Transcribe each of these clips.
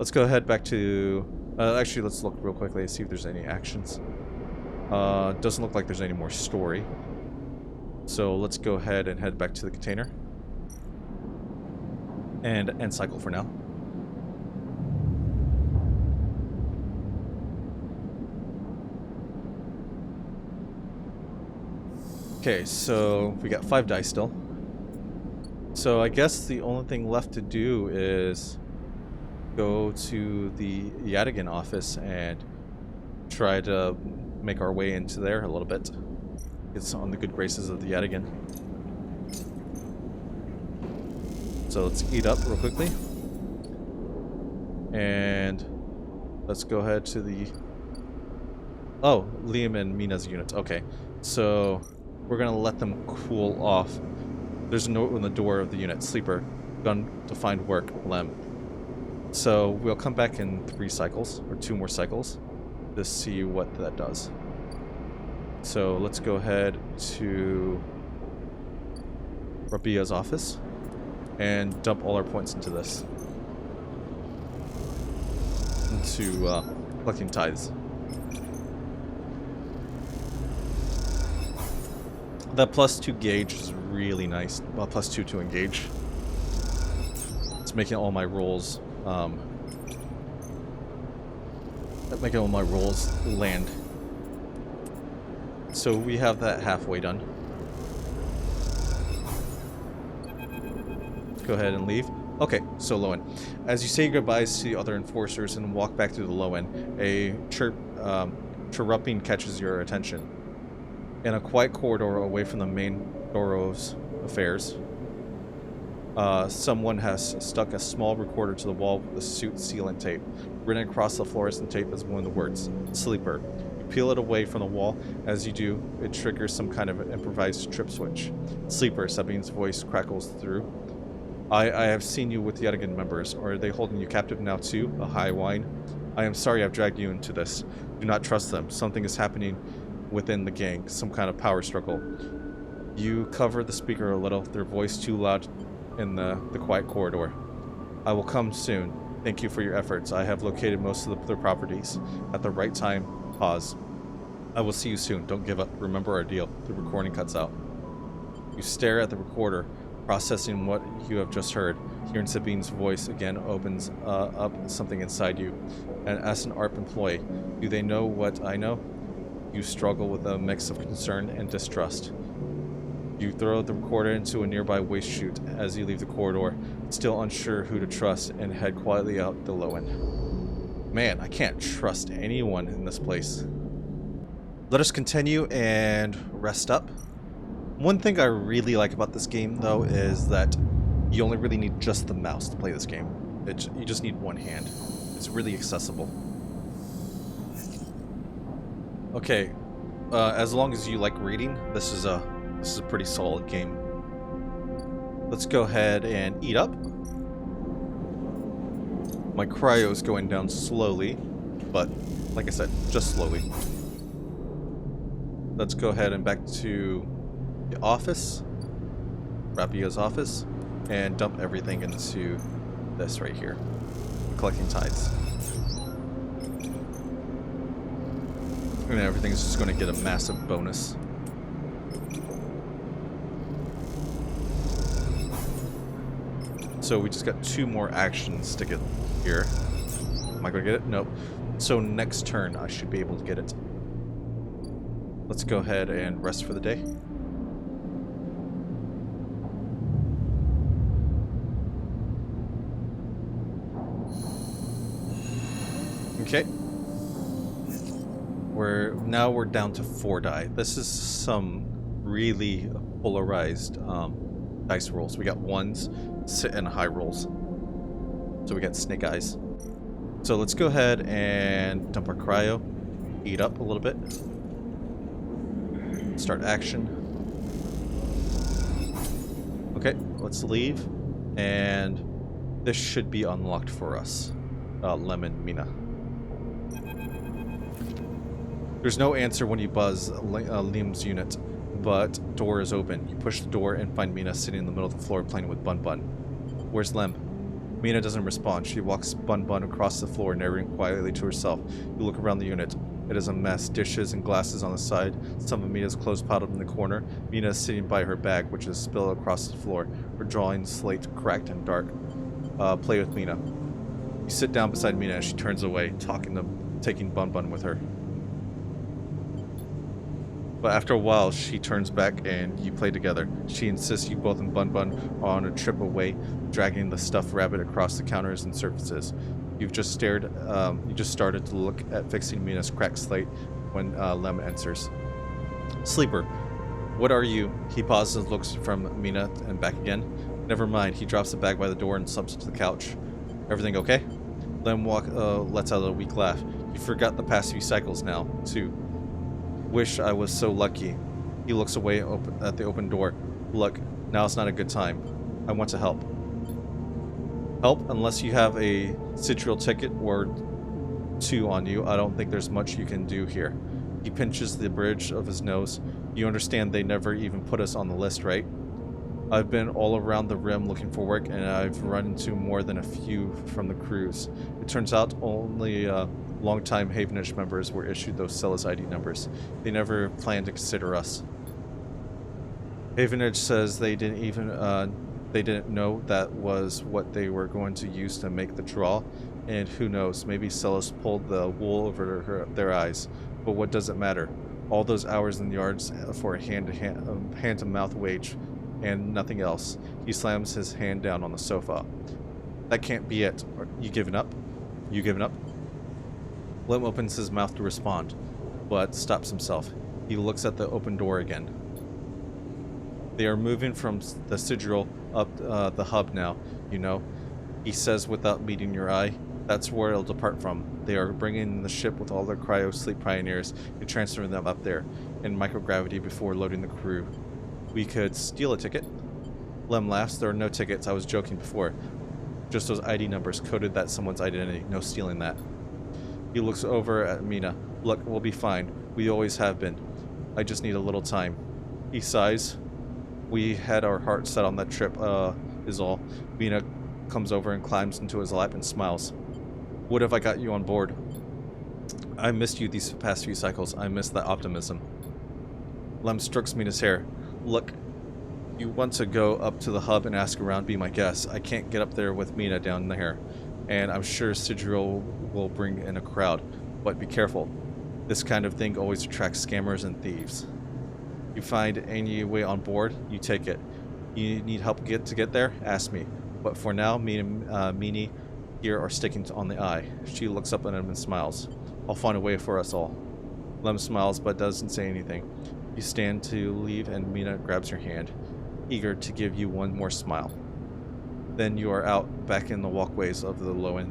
Let's go ahead back to... actually, let's look real quickly and see if there's any actions. Doesn't look like there's any more story. So let's go ahead and head back to the container. And end cycle for now. Okay, so we got 5 dice still. So I guess the only thing left to do is go to the Yadigan office and try to make our way into there a little bit. It's on the good graces of the Yadigan. So let's eat up real quickly. And let's go ahead to the... Oh, Liam and Mina's units. Okay, so we're gonna let them cool off. There's a note on the door of the unit. Sleeper. Gun to find work. Lem. So we'll come back in 3 cycles, or 2 more cycles, to see what that does. So let's go ahead to Rabia's office and dump all our points into this. Into collecting tithes. That +2 gauge is really nice. Well, +2 to engage. It's making all my rolls land. So we have that halfway done. Go ahead and leave. Okay, so Lowen. As you say your goodbyes to the other enforcers and walk back through the Lowen, a chirruping catches your attention. In a quiet corridor away from the main Doro's affairs, someone has stuck a small recorder to the wall with a suit sealant tape. Written across the fluorescent tape is one of the words, Sleeper. You peel it away from the wall. As you do, it triggers some kind of improvised trip switch. Sleeper, Sabine's voice crackles through. I have seen you with the Yadigan members. Are they holding you captive now too? A high whine. I am sorry I've dragged you into this. Do not trust them. Something is happening within the gang. Some kind of power struggle. You cover the speaker a little. Their voice too loud in the quiet corridor. I will come soon. Thank you for your efforts. I have located most of their properties. At the right time, pause. I will see you soon. Don't give up. Remember our deal. The recording cuts out. You stare at the recorder, processing what you have just heard. Hearing Sabine's voice again opens up something inside you. And as an ARP employee, do they know what I know? You struggle with a mix of concern and distrust. You throw the recorder into a nearby waste chute as you leave the corridor, still unsure who to trust, and head quietly out the Lowen. Man, I can't trust anyone in this place. Let us continue and rest up. One thing I really like about this game, though, is that you only really need just the mouse to play this game. You just need one hand. It's really accessible. Okay, as long as you like reading, this is a pretty solid game. Let's go ahead and eat up. My cryo is going down slowly, but like I said, just slowly. Let's go ahead and back to the office, Rabia's office, and dump everything into this right here, collecting tithes. And everything's just going to get a massive bonus. So we just got 2 more actions to get here. Am I going to get it? Nope. So next turn I should be able to get it. Let's go ahead and rest for the day. Okay. We're down to 4 die. This is some really polarized dice rolls. We got 1s, sit and high rolls. So we got snake eyes. So let's go ahead and dump our cryo, eat up a little bit, start action. Okay, let's leave, and this should be unlocked for us. Lemon Mina. There's no answer when you buzz Liam's unit, but door is open. You push the door and find Mina sitting in the middle of the floor playing with Bun Bun. Where's Lem? Mina doesn't respond. She walks Bun Bun across the floor, narrating quietly to herself. You look around the unit. It is a mess. Dishes and glasses on the side. Some of Mina's clothes piled up in the corner. Mina is sitting by her bag, which is spilled across the floor. Her drawing slate cracked and dark. Play with Mina. You sit down beside Mina as she turns away, taking Bun Bun with her. But after a while, she turns back and you play together. She insists you both and Bun Bun are on a trip away, dragging the stuffed rabbit across the counters and surfaces. You just started to look at fixing Mina's cracked slate when Lem enters. Sleeper, what are you? He pauses and looks from Mina and back again. Never mind. He drops the bag by the door and slumps to the couch. Everything okay? Lem lets out a weak laugh. You forgot the past few cycles now, too. Wish I was so lucky. He looks away at the open door. Look, now's not a good time. I want to help. Help? Unless you have a Sidriel ticket or two on you, I don't think there's much you can do here. He pinches the bridge of his nose. You understand they never even put us on the list, right? I've been all around the rim looking for work, and I've run into more than a few from the crews. It turns out only long-time Havenage members were issued those Celes ID numbers. They never planned to consider us. Havenage says they didn't know that was what they were going to use to make the draw, and who knows, maybe Celes pulled the wool over their eyes. But what does it matter? All those hours in the yards for a hand-to-mouth wage, and nothing else. He slams his hand down on the sofa. That can't be it. You giving up? You giving up? Lem opens his mouth to respond, but stops himself. He looks at the open door again. They are moving from the Sidriel up the hub now, you know. He says without meeting your eye. That's where it'll depart from. They are bringing the ship with all their cryo-sleep pioneers and transferring them up there in microgravity before loading the crew. We could steal a ticket. Lem laughs. There are no tickets. I was joking before. Just those ID numbers coded that someone's identity. No stealing that. He looks over at Mina. Look, we'll be fine. We always have been. I just need a little time. He sighs. We had our hearts set on that trip, is all. Mina comes over and climbs into his lap and smiles. What if I got you on board? I missed you these past few cycles. I missed that optimism. Lem strokes Mina's hair. Look, you want to go up to the hub and ask around, be my guest. I can't get up there with Mina down there. And I'm sure Sidriel will bring in a crowd. But be careful. This kind of thing always attracts scammers and thieves. You find any way on board, you take it. You need help to get there? Ask me. But for now, me and Meanie here are sticking on the eye. She looks up at him and smiles. I'll find a way for us all. Lem smiles but doesn't say anything. You stand to leave and Mina grabs your hand, eager to give you one more smile. Then you are out, back in the walkways of the Lowen,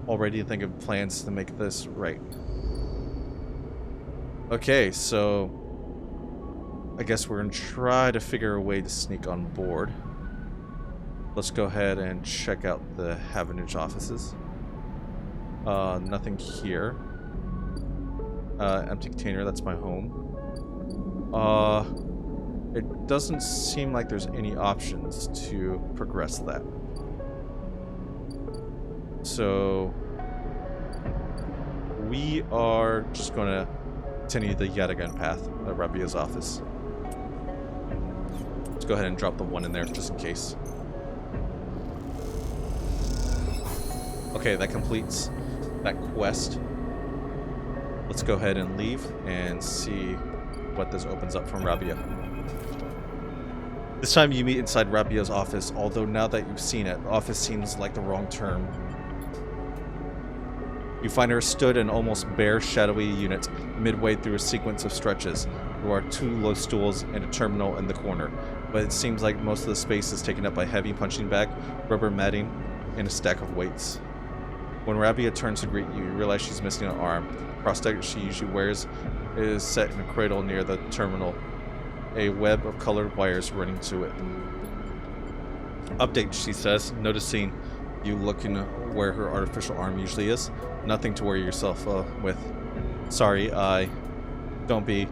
already thinking of plans to make this right. Okay, so I guess we're going to try to figure a way to sneak on board. Let's go ahead and check out the Havenage offices. Nothing here. Empty container, that's my home. It doesn't seem like there's any options to progress that. So we are just going to continue the Yatagan path at Rabia's office. Let's go ahead and drop the one in there just in case. Okay, that completes that quest. Let's go ahead and leave and see what this opens up from Rabia. This time you meet inside Rabia's office, although now that you've seen it, office seems like the wrong term. You find her stood in almost bare, shadowy unit, midway through a sequence of stretches. There are 2 low stools and a terminal in the corner, but it seems like most of the space is taken up by heavy punching bag, rubber matting, and a stack of weights. When Rabia turns to greet you, you realize she's missing an arm. The prosthetic she usually wears is set in a cradle near the terminal, a web of colored wires running to it. Update, she says, noticing you looking where her artificial arm usually is. Nothing to worry yourself with. Sorry, don't be.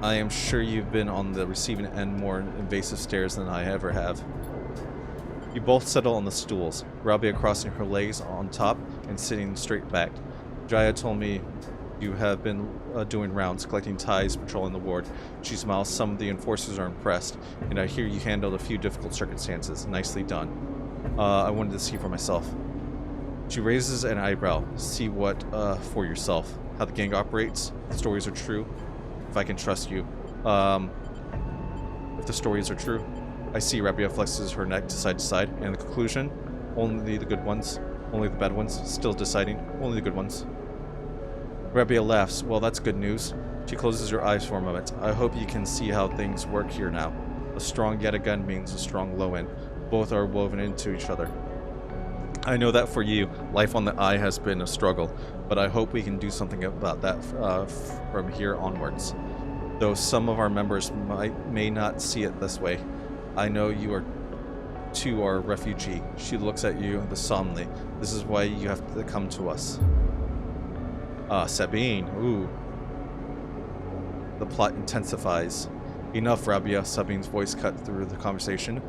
I am sure you've been on the receiving end more invasive stares than I ever have. You both settle on the stools, Rabia crossing her legs on top and sitting straight back. Jaya told me you have been doing rounds, collecting ties, patrolling the ward. She smiles. Some of the enforcers are impressed, and I hear you handled a few difficult circumstances. Nicely done. I wanted to see for myself. She raises an eyebrow. See what for yourself. How the gang operates. The stories are true. If I can trust you. If the stories are true. I see. Rabia flexes her neck to side, and the conclusion, only the good ones, only the bad ones, still deciding, only the good ones. Rabia laughs. Well, that's good news. She closes her eyes for a moment. I hope you can see how things work here now. A strong yet again means a strong low end. Both are woven into each other. I know that for you, life on the eye has been a struggle, but I hope we can do something about that from here onwards. Though some of our members may not see it this way. I know you are too are a refugee. She looks at you solemnly. This is why you have to come to us. Sabine. Ooh. The plot intensifies. Enough, Rabia. Sabine's voice cut through the conversation.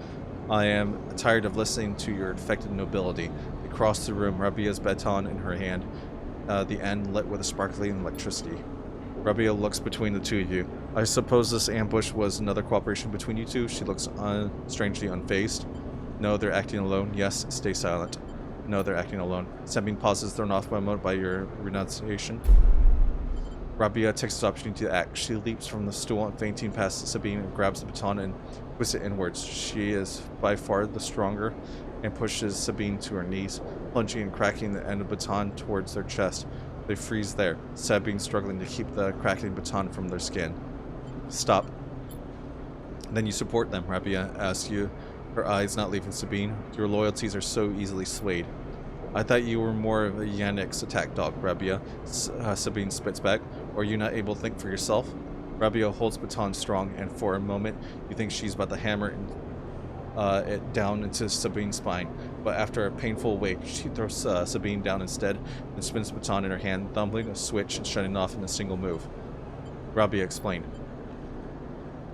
I am tired of listening to your infected nobility. Across the room, Rabia's baton in her hand, the end lit with a sparkling electricity. Rabia looks between the two of you. I suppose this ambush was another cooperation between you two? She looks strangely unfazed. No, they're acting alone. Yes, stay silent. No, they're acting alone. Sabine pauses, thrown off by a moment by your renunciation. Rabia takes this opportunity to act. She leaps from the stool and fainting past Sabine and grabs the baton and twists it inwards. She is by far the stronger and pushes Sabine to her knees, plunging and cracking the end of the baton towards their chest. They freeze there, Sabine struggling to keep the cracking baton from their skin. Stop. Then you support them, Rabia asks you, her eyes not leaving Sabine. Your loyalties are so easily swayed. I thought you were more of a Yannick's attack dog, Rabia. Sabine spits back. Or are you not able to think for yourself? Rabia holds baton strong, and for a moment you think she's about to hammer it down into Sabine's spine. But after a painful wait, she throws Sabine down instead and spins the baton in her hand, thumbling a switch and shutting off in a single move. Rabia explained.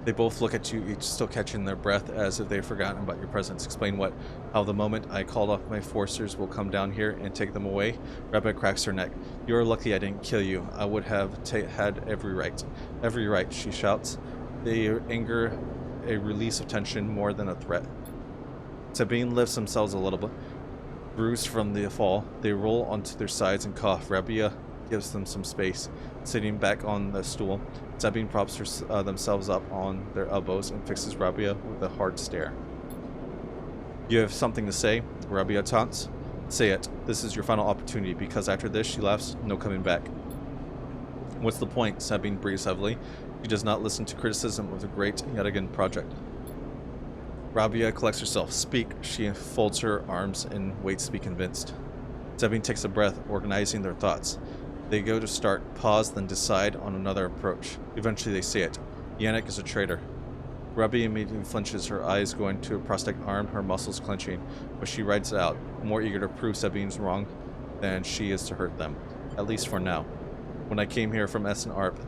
They both look at you, each still catching their breath as if they've forgotten about your presence. Explain what? How the moment I called off my forcers will come down here and take them away? Rabia cracks her neck. You're lucky I didn't kill you. I would have had every right. Every right, she shouts. They anger a release of tension more than a threat. Sabine lifts themselves a little bit. Bruised from the fall, they roll onto their sides and cough. Rabia gives them some space. Sitting back on the stool, Sabine props themselves up on their elbows and fixes Rabia with a hard stare. You have something to say? Rabia taunts. Say it. This is your final opportunity, because after this, she laughs, no coming back. What's the point? Sabine breathes heavily. She does not listen to criticism of the great Yadigan project. Rabia collects herself. Speak. She folds her arms and waits to be convinced. Sabine takes a breath, organizing their thoughts. They go to start, pause, then decide on another approach. Eventually they say it. Yannick is a traitor. Rabia immediately flinches, her eyes going to her prosthetic arm, her muscles clenching, but she writes it out, more eager to prove Sabine's wrong than she is to hurt them, at least for now. When I came here from Essen Arp,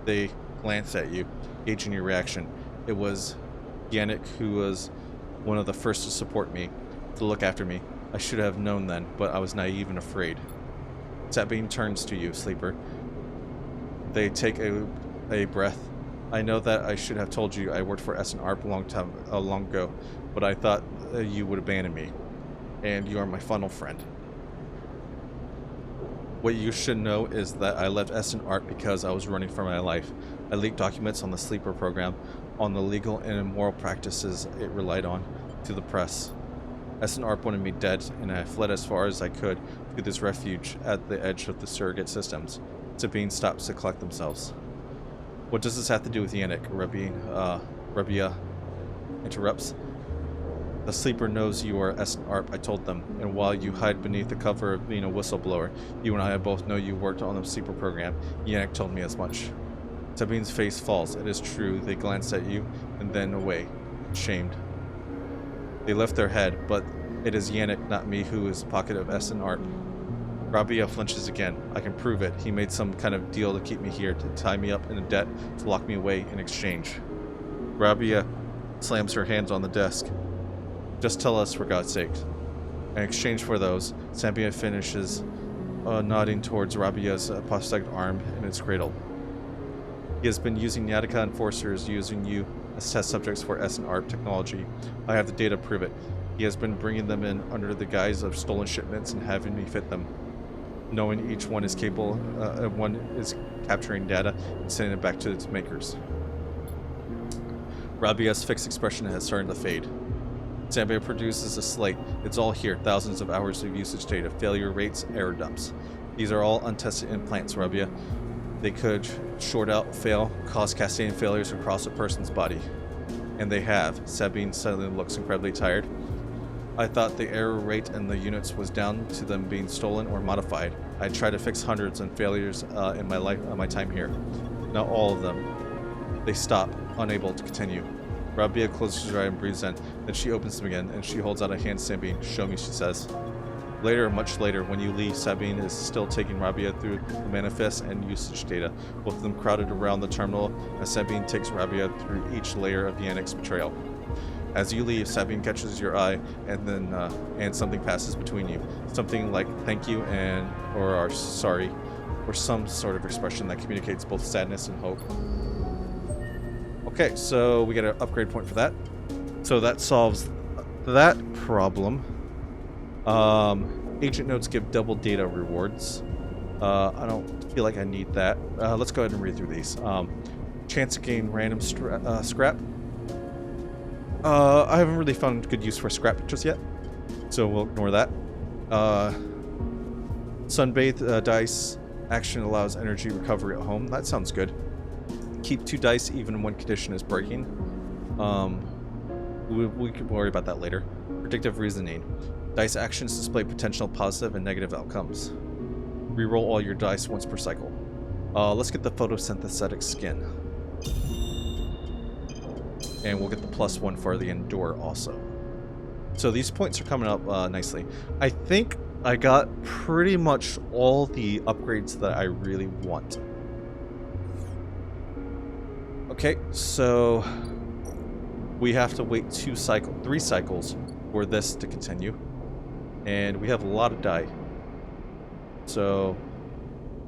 they glanced at you, gauging your reaction. It was Yannick who was one of the first to support me, to look after me. I should have known then, but I was naive and afraid. Sabine turns to you, Sleeper. They take a breath. I know that I should have told you I worked for Essen Arp long ago, but I thought you would abandon me, and you are my final friend. What you should know is that I left Essen Arp because I was running for my life. I leaked documents on the Sleeper program, on the legal and immoral practices it relied on, to the press. Essen Arp wanted me dead, and I fled as far as I could to this refuge at the edge of the surrogate systems. Sabine stops to collect themselves. What does this have to do with Yannick? Rabia interrupts. The Sleeper knows you are Essen Arp, I told them, and while you hide beneath the cover of being a whistleblower, you and I both know you worked on the Sleeper program. Yannick told me as much. Sabine's face falls. It is true. They glanced at you, and then away, shamed. They lift their head, but it is Yannick, not me, who is the pocket of Essen Arp. Rabia flinches again. I can prove it. He made some kind of deal to keep me here, to tie me up in a debt, to lock me away in exchange. Rabia slams her hands on the desk. Just tell us, for God's sake. In exchange for those, Sabine finishes nodding towards Rabia's prosthetic arm in its cradle. He has been using Yatica enforcers using you as test subjects for S&R technology. I have the data to prove it. He has been bringing them in under the guise of stolen shipments and having me fit them. Knowing each one is capable, one is capturing data and sending it back to its makers. Rabia's fixed expression has started to fade. Sabine produces a slate. It's all here. Thousands of hours of usage data, failure rates, error dumps. These are all untested implants, Rabia. They could short out, fail, cause cascading failures across a person's body. And they have. Sabine suddenly looks incredibly tired. I thought the error rate in the units was down to them being stolen or modified. I tried to fix hundreds and failures in my time here. Not all of them. They stop, unable to continue. Rabia closes her eye and breathes in. Then she opens them again, and she holds out a hand to Sabine. Show me, she says. Later, much later, when you leave, Sabine is still taking Rabia through the manifest and usage data, both of them crowded around the terminal as Sabine takes Rabia through each layer of the Annex betrayal. As you leave, Sabine catches your eye, and something passes between you. Something like thank you or sorry, or some sort of expression that communicates both sadness and hope. Okay, so we get an upgrade point for that. So that solves that problem. Agent notes give double data rewards. I don't feel like I need that. Let's go ahead and read through these. Chance to gain random scrap. I haven't really found good use for scrap just yet, so we'll ignore that. Sunbathe dice. Action allows energy recovery at home. That sounds good. Keep 2 dice even when condition is breaking. We can worry about that later. Predictive reasoning. Dice actions display potential positive and negative outcomes. Reroll all your dice once per cycle. Let's get the photosynthetic skin. And we'll get the +1 for the endure also. So these points are coming up nicely. I think I got pretty much all the upgrades that I really want. Okay, so we have to wait 3 cycles for this to continue. And we have a lot of die. So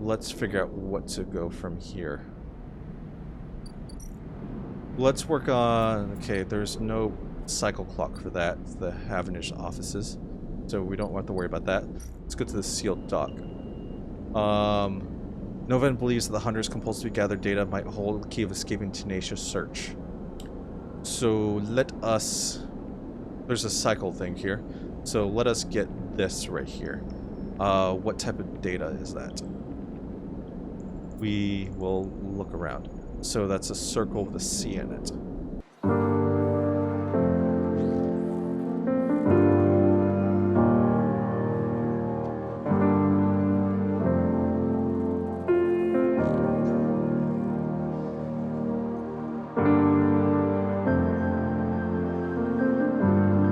let's figure out what to go from here. Let's work on... Okay, there's no cycle clock for that. It's the Havenish offices. So we don't have to worry about that. Let's go to the sealed dock. Novan believes that the Hunter's compulsively gathered data might hold the key of escaping tenacious search. So let us... There's a cycle thing here. So let us get this right here. What type of data is that? We will look around. So that's a circle with a C in it.